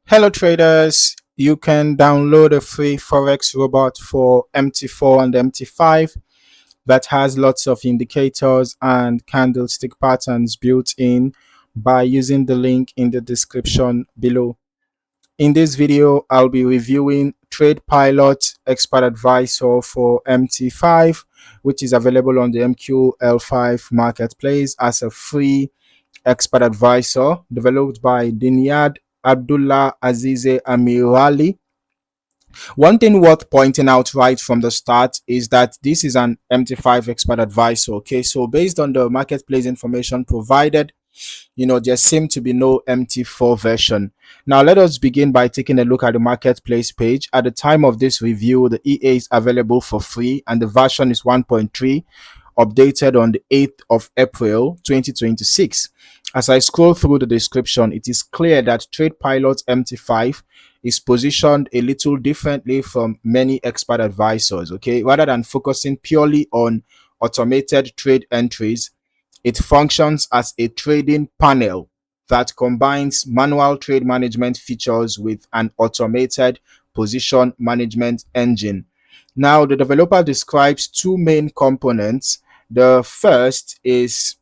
Hello traders, you can download a free Forex robot for MT4 and MT5 that has lots of indicators and candlestick patterns built in by using the link in the description below. In this video, I'll be reviewing TradePilot Expert Advisor for MT5, which is available on the MQL5 Marketplace as a free expert advisor developed by Dinyad Abdullah Azize Amirali. One thing worth pointing out right from the start is that this is an MT5 expert advisor. Okay, so based on the marketplace information provided, there seem to be no MT4 version. Now, let us begin by taking a look at the marketplace page. At the time of this review, the EA is available for free and the version is 1.3, updated on the 8th of April 2026. As I scroll through the description, it is clear that TradePilot MT5 is positioned a little differently from many expert advisors. Okay, rather than focusing purely on automated trade entries, it functions as a trading panel that combines manual trade management features with an automated position management engine. Now, the developer describes two main components. The first is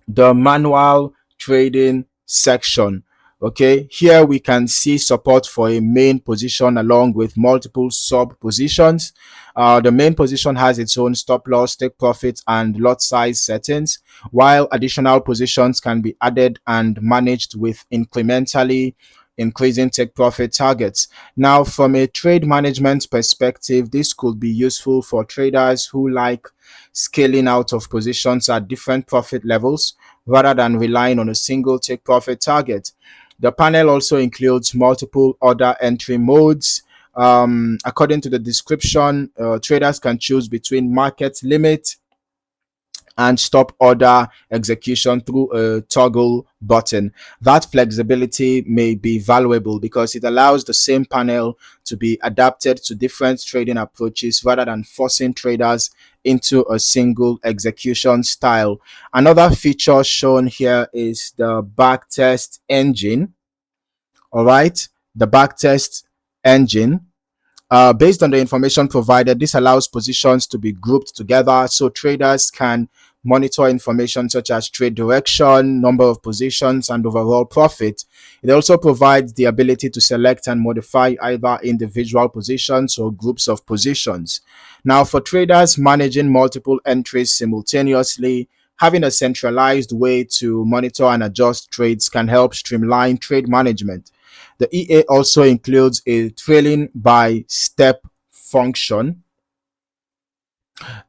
the manual trading section. Okay, here we can see support for a main position along with multiple sub positions. The main position has its own stop loss, take profit, and lot size settings, while additional positions can be added and managed with incrementally increasing take profit targets. Now, from a trade management perspective, this could be useful for traders who like scaling out of positions at different profit levels rather than relying on a single take profit target. The panel also includes multiple order entry modes. According to the description, traders can choose between market limit and stop order execution through a toggle button. That flexibility may be valuable because it allows the same panel to be adapted to different trading approaches rather than forcing traders into a single execution style. Another feature shown here is the backtest engine. All right, the backtest engine. Based on the information provided, this allows positions to be grouped together so traders can monitor information such as trade direction, number of positions, and overall profit. It also provides the ability to select and modify either individual positions or groups of positions. Now, for traders managing multiple entries simultaneously, having a centralized way to monitor and adjust trades can help streamline trade management. The EA also includes a trailing by step function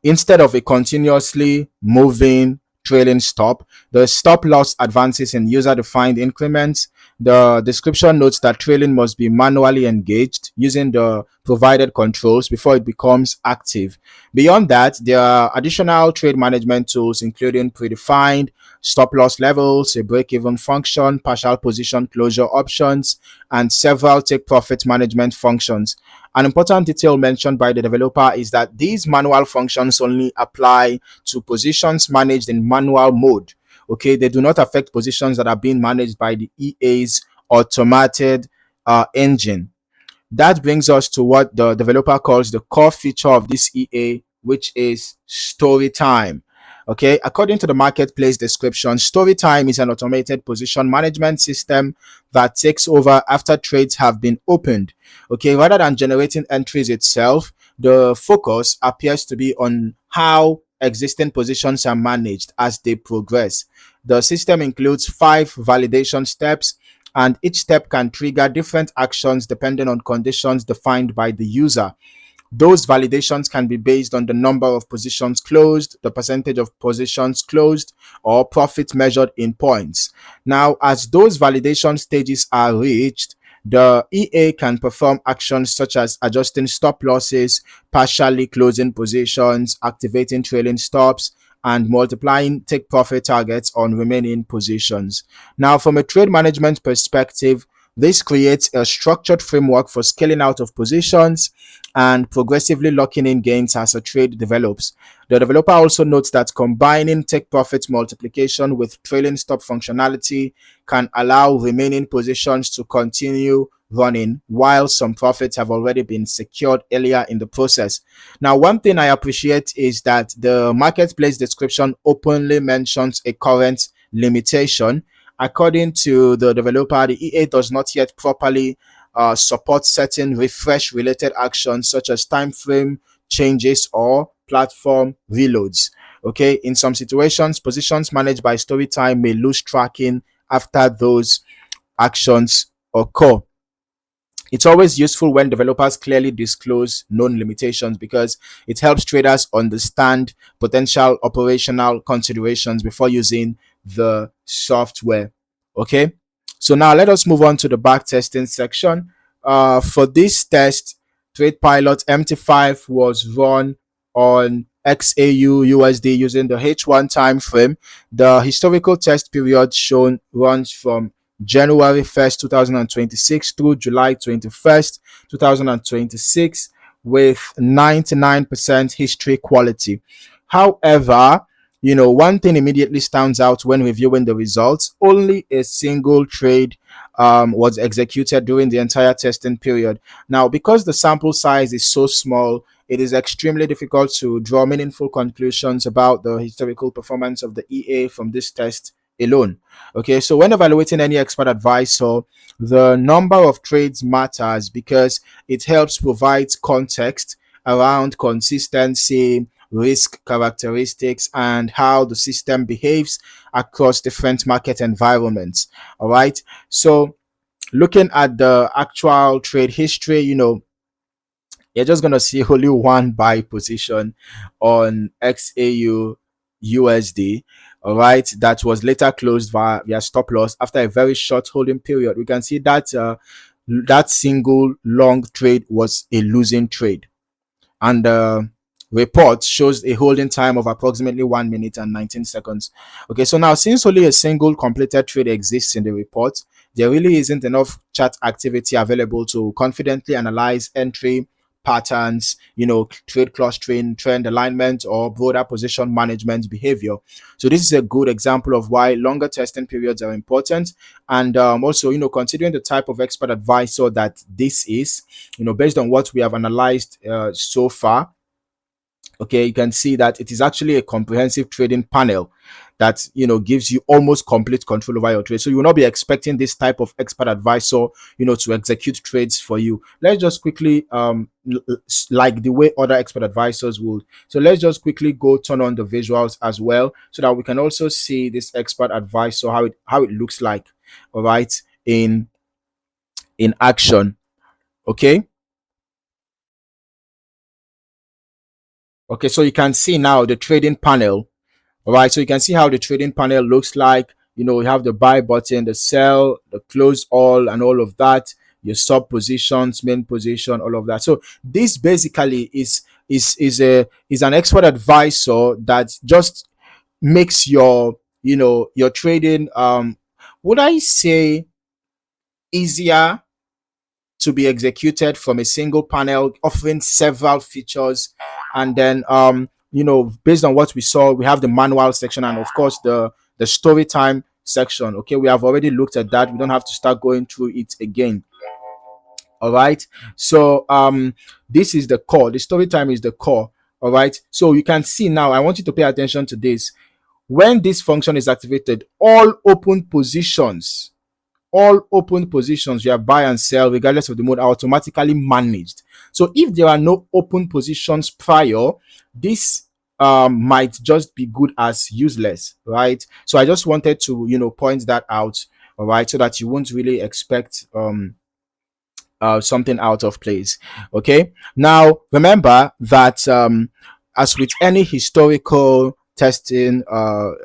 instead of a continuously moving trailing stop. The stop loss advances in user defined increments. The description notes that trailing must be manually engaged using the provided controls before it becomes active. Beyond that, there are additional trade management tools, including predefined stop loss levels, a break even function, partial position closure options, and several take profit management functions. An important detail mentioned by the developer is that these manual functions only apply to positions managed in manual mode. Okay, they do not affect positions that are being managed by the EA's automated engine. That brings us to what the developer calls the core feature of this EA, which is story time. Okay, according to the marketplace description, story time is an automated position management system that takes over after trades have been opened. Okay, rather than generating entries itself, the focus appears to be on how existing positions are managed as they progress. The system includes 5 validation steps, and each step can trigger different actions depending on conditions defined by the user. Those validations can be based on the number of positions closed, the percentage of positions closed, or profit measured in points. Now, as those validation stages are reached, the EA can perform actions such as adjusting stop losses, partially closing positions, activating trailing stops, and multiplying take profit targets on remaining positions. Now, from a trade management perspective, This creates a structured framework for scaling out of positions and progressively locking in gains as a trade develops. The developer also notes that combining take profit multiplication with trailing stop functionality can allow remaining positions to continue running while some profits have already been secured earlier in the process. Now, one thing I appreciate is that the marketplace description openly mentions a current limitation. According to the developer, the EA does not yet properly support certain refresh related actions such as time frame changes or platform reloads. Okay, in some situations, positions managed by Storytime may lose tracking after those actions occur. It's always useful when developers clearly disclose known limitations because it helps traders understand potential operational considerations before using the software. Okay, so now let us move on to the back testing section. For this test, TradePilot MT5 was run on XAUUSD using the H1 time frame. The historical test period shown runs from January 1st, 2026 through July 21st, 2026 with 99% history quality. However, one thing immediately stands out when reviewing the results. Only a single trade was executed during the entire testing period. Now, because the sample size is so small, it is extremely difficult to draw meaningful conclusions about the historical performance of the EA from this test alone. Okay, so when evaluating any expert advisor, the number of trades matters because it helps provide context around consistency, risk characteristics, and how the system behaves across different market environments. All right, so looking at the actual trade history, you're just gonna see only one buy position on XAU USD. All right, that was later closed via stop loss after a very short holding period. We can see that that single long trade was a losing trade, and the report shows a holding time of approximately 1 minute and 19 seconds. Okay, so now since only a single completed trade exists in the report, there really isn't enough chart activity available to confidently analyze entry patterns, trade clustering, trend alignment, or broader position management behavior. So this is a good example of why longer testing periods are important. And also, considering the type of expert advisor that this is, based on what we have analyzed so far, okay, you can see that it is actually a comprehensive trading panel that gives you almost complete control over your trade. So you will not be expecting this type of expert advisor to execute trades for you. Let's just quickly like the way other expert advisors would. So let's just quickly go turn on the visuals as well so that we can also see this expert advisor, how it looks like, all right, in action. Okay, so you can see now the trading panel. All right, so you can see how the trading panel looks like. You have the buy button, the sell, the close all, and all of that. Your sub positions, main position, all of that. So this basically is an expert advisor that just makes your trading would I say easier to be executed from a single panel, offering several features. And then based on what we saw, we have the manual section and of course the story time section. Okay, we have already looked at that. We don't have to start going through it again. All right, so this is the core. The story time is the core. All right, so you can see now, I want you to pay attention to this. When this function is activated, all open positions where buy and sell regardless of the mode are automatically managed. So if there are no open positions prior, this might just be good as useless, right? So I just wanted to point that out, all right, so that you won't really expect something out of place. Okay, now remember that as with any historical testing,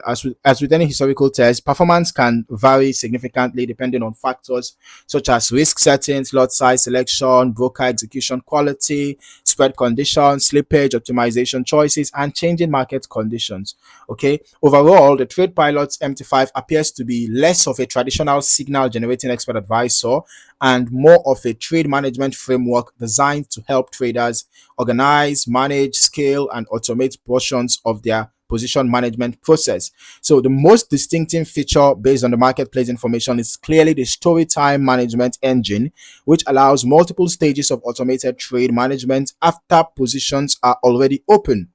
as with any historical test, performance can vary significantly depending on factors such as risk settings, lot size selection, broker execution quality, spread conditions, slippage, optimization choices, and changing market conditions. Okay, overall, the TradePilot MT5 appears to be less of a traditional signal generating expert advisor and more of a trade management framework designed to help traders organize, manage, scale, and automate portions of their position management process. So the most distinctive feature based on the marketplace information is clearly the story time management engine, which allows multiple stages of automated trade management after positions are already open.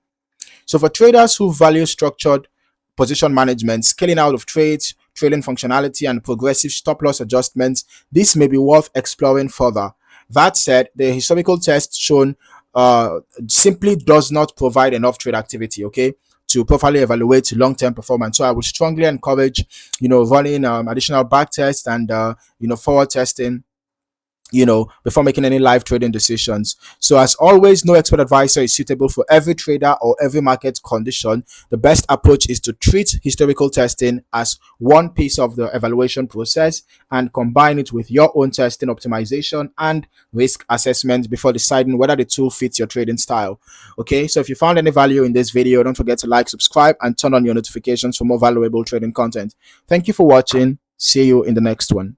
So for traders who value structured position management, scaling out of trades, trailing functionality, and progressive stop loss adjustments, this may be worth exploring further. That said, the historical test shown simply does not provide enough trade activity, okay, to properly evaluate long-term performance. So I would strongly encourage, running additional back tests and forward testing, before making any live trading decisions. So, as always, no expert advisor is suitable for every trader or every market condition. The best approach is to treat historical testing as one piece of the evaluation process and combine it with your own testing optimization and risk assessment before deciding whether the tool fits your trading style. Okay, so if you found any value in this video, don't forget to like, subscribe, and turn on your notifications for more valuable trading content. Thank you for watching. See you in the next one.